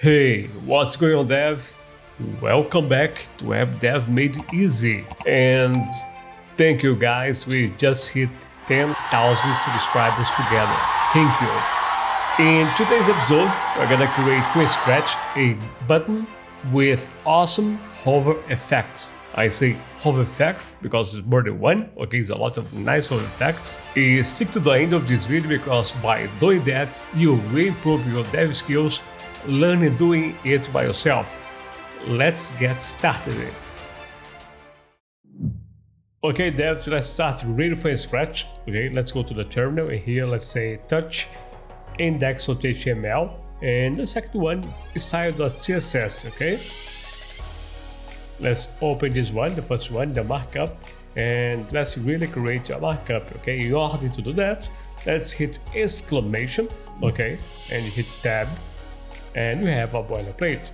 Hey, what's going on, Dev? Welcome back to Web Dev Made Easy. And thank you guys, we just hit 10,000 subscribers together. Thank you. In today's episode, we're gonna create from scratch a button with awesome hover effects. I say hover effects because it's more than one, okay, it's a lot of nice hover effects. Stick to the end of this video because by doing that, you will improve your dev skills, learning doing it by yourself. Let's get started. Okay, devs, let's start really from scratch. Okay, let's go to the terminal and here let's say touch index.html and the second one is style.css. Okay, let's open this one, the first one, the markup, and let's really create a markup. Okay, in order to do that, let's hit exclamation, okay, and hit tab, and we have a boilerplate.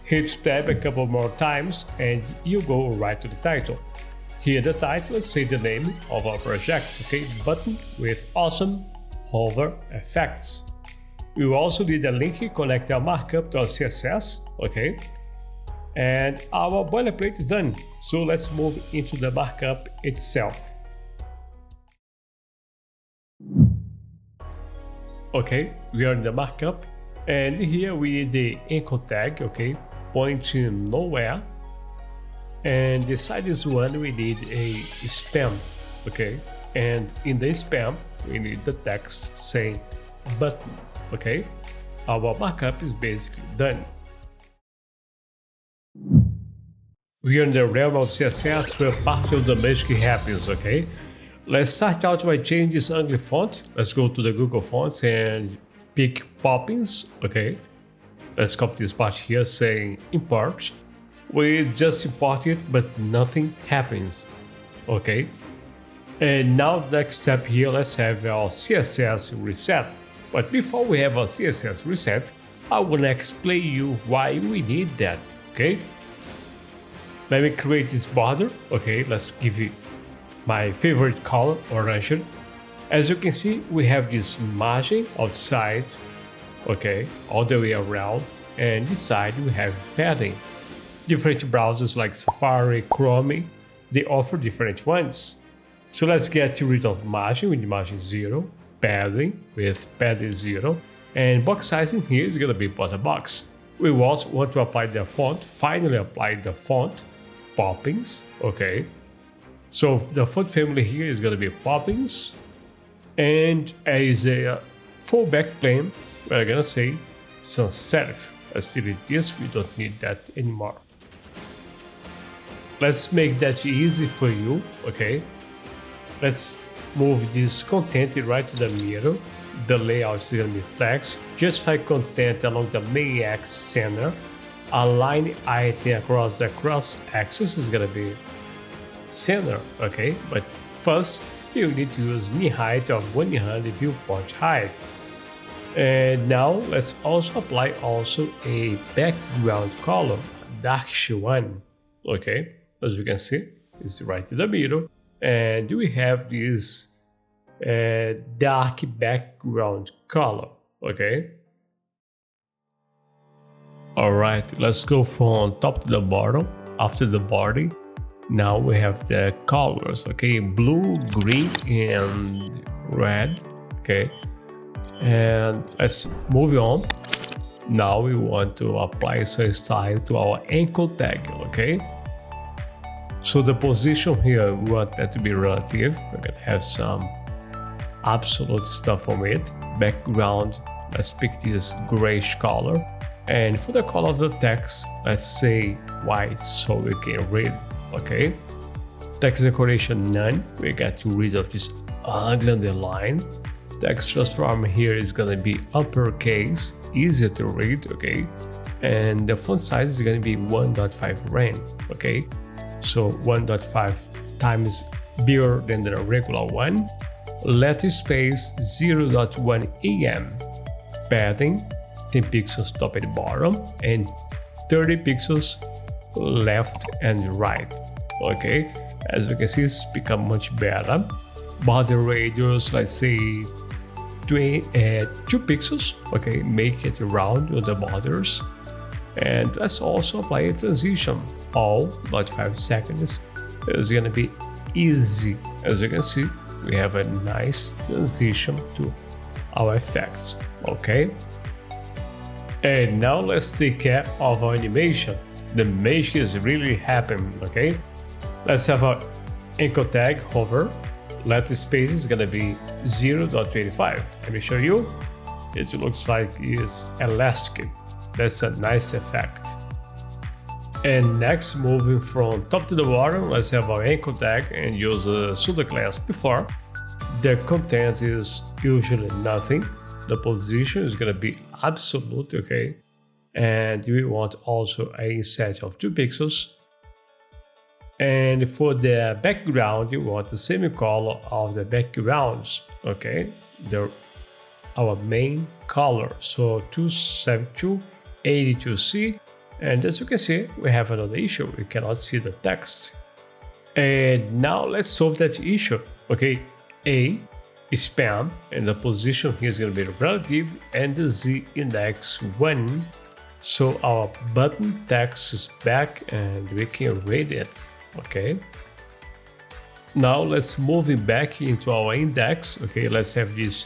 Hit tab a couple more times and you go right to the title. Here the title, let's say the name of our project, okay, button with awesome hover effects. We will also need a link to connect our markup to our CSS, okay, and our boilerplate is done. So let's move into the markup itself. Okay, we are in the markup. And here we need the anchor tag, okay, pointing nowhere. And beside this one, we need a spam, okay. And in the spam, we need the text saying button, okay. Our markup is basically done. We are in the realm of CSS where part of the magic happens, okay. Let's start out by changing this ugly font. Let's go to the Google Fonts and pick Poppins, okay. Let's copy this part here saying import. We just import it, but nothing happens, okay. And now the next step here, let's have our CSS reset. But before we have our CSS reset, I want to explain you why we need that, okay. Let me create this border, okay. Let's give it my favorite color, orange. As you can see, we have this margin outside, okay, all the way around, and inside we have padding. Different browsers like Safari, Chrome, they offer different ones. So let's get rid of margin with margin 0, padding with padding 0, and box sizing here is gonna be bottom box. We also want to apply the font, finally apply the font, Poppins, okay. So the font family here is gonna be Poppins. And as a fallback plan, we're gonna say sans serif. Let's delete this, we don't need that anymore. Let's make that easy for you, okay? Let's move this content right to the middle. The layout is gonna be flex. Justify content along the main axis center. Align item across the cross axis is gonna be center, okay? But first, you need to use min height of 100 viewport height. And now let's also apply a background color, darkish one, okay. As you can see, it's right in the middle, and we have this dark background color, okay. All right, let's go from top to the bottom. After the body, now we have the colors, okay, blue, green, and red, okay. And let's move on. Now we want to apply some style to our anchor tag, okay. So the position here, we want that to be relative. We're gonna have some absolute stuff on it. Background, let's pick this grayish color. And for the color of the text, let's say white so we can read, okay. Text decoration none, we get rid of this ugly underline. Text transform here is gonna be uppercase, easier to read, okay. And the font size is gonna be 1.5 rand, okay. So 1.5 times bigger than the regular one. Letter space 0.1 em. Padding 10 pixels top and bottom and 30 pixels left and right, okay. As you can see, it's become much better. Border radius, let's say 2 pixels, okay, make it round on the borders. And let's also apply a transition. All 0.5 seconds is gonna be easy. As you can see, we have a nice transition to our effects, okay? And now let's take care of our animation. The magic is really happening, okay? Let's have our anchor tag hover. Let the space is gonna be 0.25. Let me show you. It looks like it's elastic. That's a nice effect. And next, moving from top to the bottom, let's have our anchor tag and use a pseudo class before. The content is usually nothing. The position is gonna be absolute, okay? And we want also a inset of 2 pixels. And for the background, you want the semicolon of the backgrounds, okay? Our main color, so 27282C. And as you can see, we have another issue. We cannot see the text. And now let's solve that issue, okay? A is spam, and the position here is going to be relative, and the Z index 1. So our button text is back, and we can read it. Okay, now let's move it back into our index. Okay, let's have these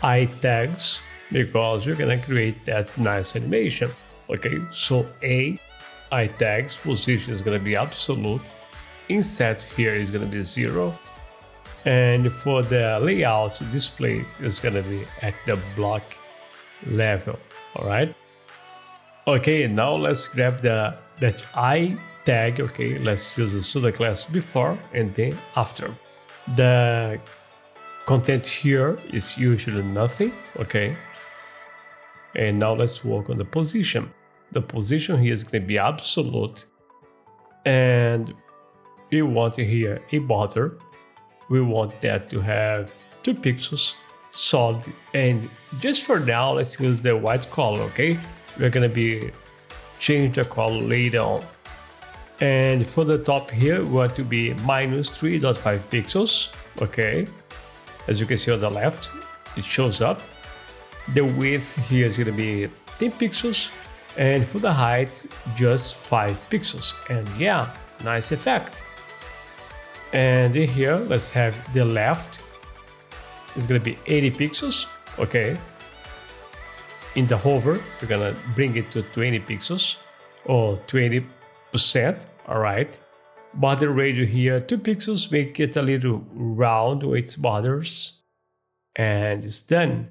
I tags because we're gonna create that nice animation. Okay, so I tags position is gonna be absolute, inset here is gonna be 0, and for the layout display is gonna be at the block level. All right. Okay, now let's grab that I tag. Okay, let's use the pseudo class before and then after. The content here is usually nothing, okay? And now let's work on the position. The position here is going to be absolute, and we want here a border. We want that to have 2 pixels solid, and just for now let's use the white color, okay? We're going to be change the color later on. And for the top here, we want to be minus 3.5 pixels, okay? As you can see on the left, it shows up. The width here is going to be 10 pixels, and for the height, just 5 pixels. And yeah, nice effect. And in here, let's have the left. It's going to be 80 pixels, okay? In the hover, we're going to bring it to 20 pixels or 20%, all right? Border radius here, 2 pixels, make it a little round with its borders, and it's done.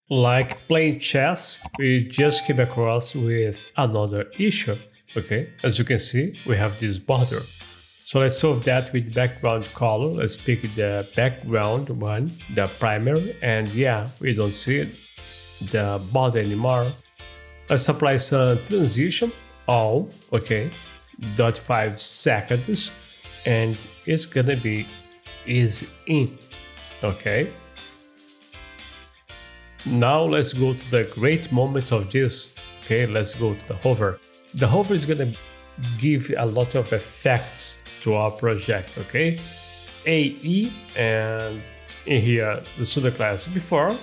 Like playing chess, we just came across with another issue, okay? As you can see, we have this border. So let's solve that with background color. Let's pick the background one, the primary, and yeah, we don't see the border anymore. Let's apply some transition, all, okay, 0.5 seconds, and it's gonna be easy in, okay? Now let's go to the great moment of this, okay? Let's go to the hover. The hover is gonna give a lot of effects to our project, okay? AE, and in here, the pseudo class before,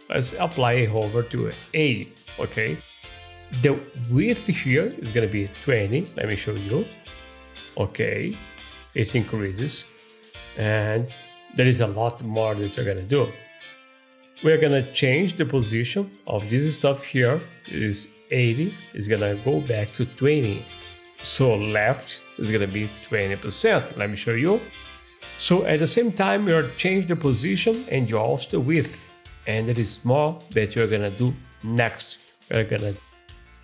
let's apply a hover to 80, okay? The width here is going to be 20. Let me show you. Okay, it increases, and there is a lot more that you're going to do. We're going to change the position of this stuff here. It is 80. It's going to go back to 20. So left is going to be 20%. Let me show you. So at the same time, you're change the position and you also the width. And there is more that you're going to do next. We're going to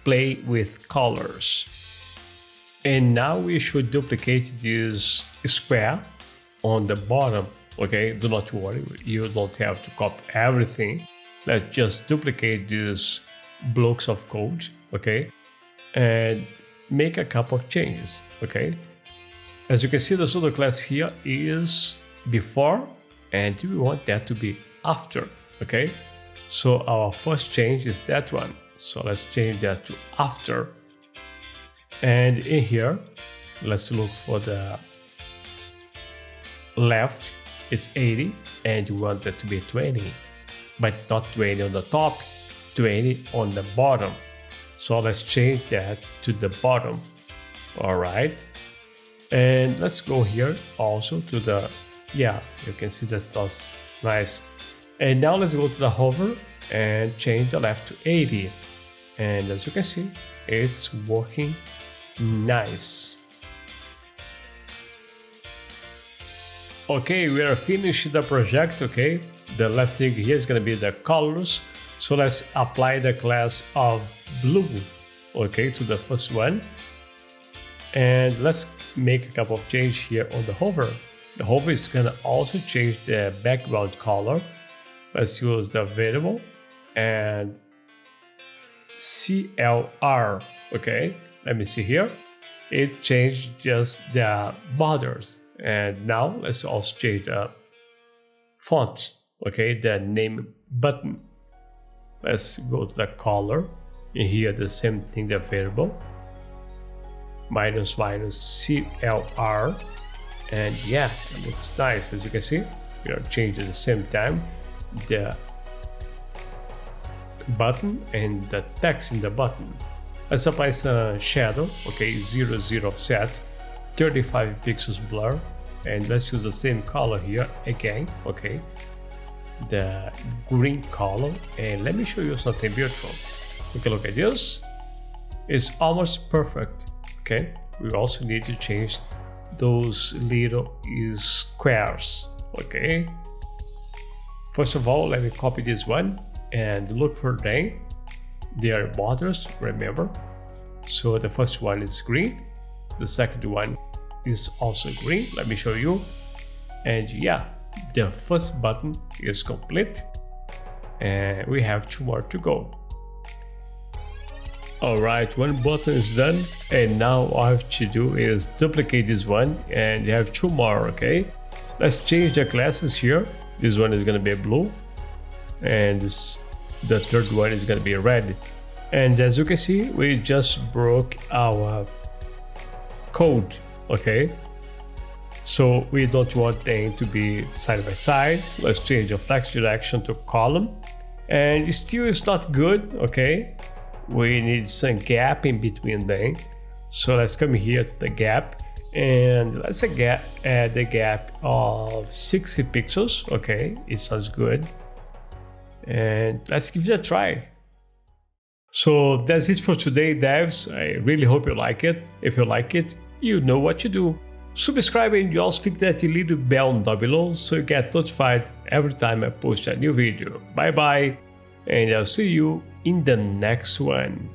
play with colors. And now we should duplicate this square on the bottom, okay? Do not worry, you don't have to copy everything. Let's just duplicate these blocks of code, okay? And make a couple of changes, okay? As you can see, the pseudo class here is before, and we want that to be after, okay? So our first change is that one. So let's change that to after. And in here, let's look for the left. It's 80, and you want that to be 20. but not 20 on the top, 20 on the bottom. So let's change that to the bottom. All right. And let's go here also to the, yeah, you can see that's nice. And now let's go to the hover and change the left to 80. And as you can see, it's working nice. Okay, we are finished the project, okay? The left thing here is gonna be the colors. So let's apply the class of blue, okay, to the first one. And let's make a couple of changes here on the hover. The hover is gonna also change the background color. Let's use the variable and CLR, okay? Let me see here. It changed just the borders. And now let's also change the font, okay? The name button. Let's go to the color. And here the same thing, the variable. Minus CLR. And yeah, it looks nice. As you can see, we are changing at the same time the button and the text in the button. Let's apply some shadow, okay, 0 offset, 35 pixels blur, and let's use the same color here again, okay, the green color. And let me show you something beautiful. Okay, look at this. It's almost perfect, okay? We also need to change those little squares, okay? First of all, let me copy this one and look for them. They are borders, remember? So the first one is green, the second one is also green. Let me show you. And yeah, the first button is complete and we have 2 more to go. Alright, 1 button is done, and now all I have to do is duplicate this one and you have 2 more, okay? Let's change the classes here. This one is gonna be blue and the third one is gonna be red. And as you can see, we just broke our code, okay? So we don't want them to be side by side. Let's change the flex direction to column. And still it's not good, okay? We need some gap in between them. So let's come here to the gap and let's add the gap of 60 pixels, okay? It sounds good. And let's give it a try. So that's it for today, devs. I really hope you like it. If you like it, you know what to do. Subscribe and you also click that little bell down below so you get notified every time I post a new video. Bye bye, and I'll see you in the next one.